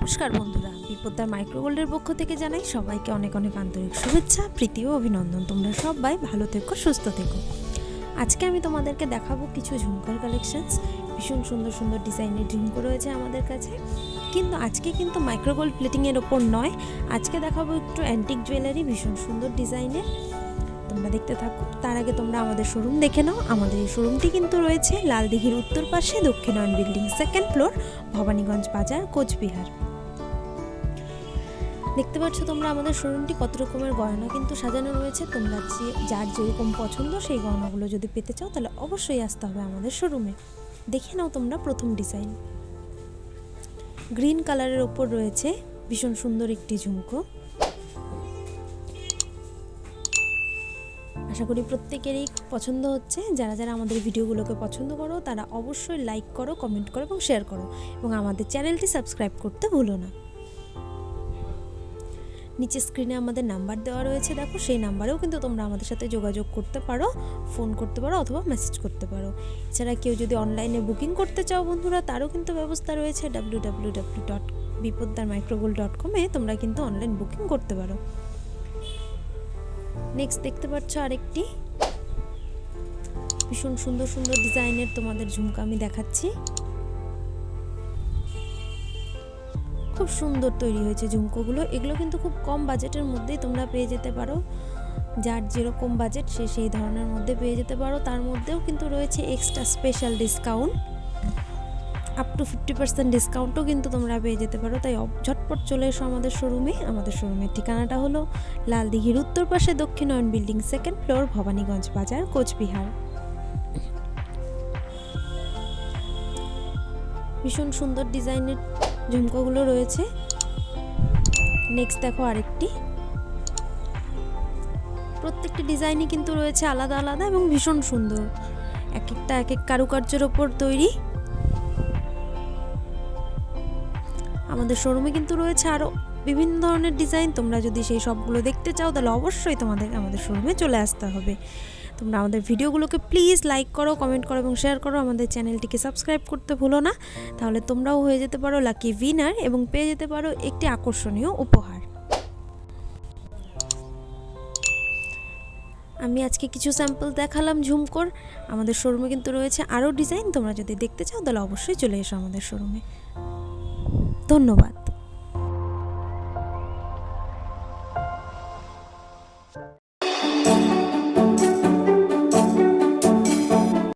নমস্কার বন্ধুরা, বিপদার মাইক্রোগোল্ডের পক্ষ থেকে জানাই সবাইকে অনেক অনেক আন্তরিক শুভেচ্ছা, প্রীতি ও অভিনন্দন। তোমরা সবাই ভালো থেকো, সুস্থ থেকো। আজকে আমি তোমাদেরকে দেখাবো কিছু ঝুমকার কালেকশনস। ভীষণ সুন্দর সুন্দর ডিজাইনের ঝুমকো রয়েছে আমাদের কাছে, কিন্তু আজকে কিন্তু মাইক্রোগোল্ড প্লেটিংয়ের ওপর নয়, আজকে দেখাবো একটু অ্যান্টিক জুয়েলারি ভীষণ সুন্দর ডিজাইনের। তোমরা দেখতে থাকো। তার আগে তোমরা আমাদের শোরুম দেখে নাও। আমাদের এই শোরুমটি কিন্তু রয়েছে লালদিঘির উত্তর পাশে, দক্ষিণায়ন বিল্ডিং, 2nd ফ্লোর, ভবানীগঞ্জ বাজার, কোচবিহার। দেখতে পাচ্ছ তোমরা আমাদের শোরুমটি কত রকমের গয়না কিন্তু সাজানো রয়েছে। তোমরা যার যেরকম পছন্দ সেই গয়নাগুলো যদি পেতে চাও তাহলে অবশ্যই আসতে হবে আমাদের শোরুমে। দেখে নাও তোমরা প্রথম ডিজাইন। গ্রিন কালারের ওপর রয়েছে ভীষণ সুন্দর একটি ঝুমকো। আশা করি প্রত্যেকেরই পছন্দ হচ্ছে। যারা যারা আমাদের ভিডিওগুলোকে পছন্দ করো তারা অবশ্যই লাইক করো, কমেন্ট করো এবং শেয়ার করো, এবং আমাদের চ্যানেলটি সাবস্ক্রাইব করতে ভুলো না। নিচে স্ক্রিনে আমাদের নাম্বার দেওয়া রয়েছে, দেখো সেই নাম্বারেও কিন্তু তোমরা আমাদের সাথে যোগাযোগ করতে পারো, ফোন করতে পারো অথবা মেসেজ করতে পারো। এছাড়া কেউ যদি অনলাইনে বুকিং করতে চাও বন্ধুরা, তারও কিন্তু ব্যবস্থা রয়েছে। www.bipoddarmicrogold.com তোমরা কিন্তু অনলাইন বুকিং করতে পারো। নেক্সট দেখতে পাচ্ছ আরেকটি ভীষণ সুন্দর সুন্দর ডিজাইনের তোমাদের ঝুমকা আমি দেখাচ্ছি। খুব সুন্দর তৈরি হয়েছে ঝুমকোগুলো। এগুলো কিন্তু খুব কম বাজেটের মধ্যেই তোমরা পেয়ে যেতে পারো। যার যেরকম বাজেট সে সেই ধরনের মধ্যে পেয়ে যেতে পারো। তার মধ্যেও কিন্তু রয়েছে extra special discount, up to 50% ডিসকাউন্টও কিন্তু তোমরা পেয়ে যেতে পারো। তাই ঝটপট চলে এসো আমাদের শোরুমে। আমাদের শোরুমের ঠিকানাটা হলো লালদিঘির উত্তর পাশে, দক্ষিণায়ন বিল্ডিং, 2nd ফ্লোর, ভবানীগঞ্জ বাজার, কোচবিহার। ভীষণ সুন্দর ডিজাইনের ঝুমকোগুলো রয়েছে। নেক্সট দেখো আরেকটি। প্রত্যেকটি ডিজাইনই কিন্তু রয়েছে আলাদা আলাদা এবং ভীষণ সুন্দর, এক একটা এক এক কারুকার্যের ওপর তৈরি। আমাদের শোরুমে কিন্তু রয়েছে আরও বিভিন্ন ধরনের ডিজাইন। তোমরা যদি সেই সবগুলো দেখতে চাও তাহলে অবশ্যই তোমাদের আমাদের শোরুমে চলে আসতে হবে। তোমরা আমাদের ভিডিওগুলোকে প্লিজ লাইক করো, কমেন্ট করো এবং শেয়ার করো। আমাদের চ্যানেলটিকে সাবস্ক্রাইব করতে ভুলো না, তাহলে তোমরাও হয়ে যেতে পারো লাকি উইনার এবং পেয়ে যেতে পারো একটি আকর্ষণীয় উপহার। আমি আজকে কিছু স্যাম্পল দেখালাম ঝুমকোর। আমাদের শোরুমে কিন্তু রয়েছে আরও ডিজাইন। তোমরা যদি দেখতে চাও তাহলে অবশ্যই চলে এসো আমাদের শোরুমে। ধন্যবাদ।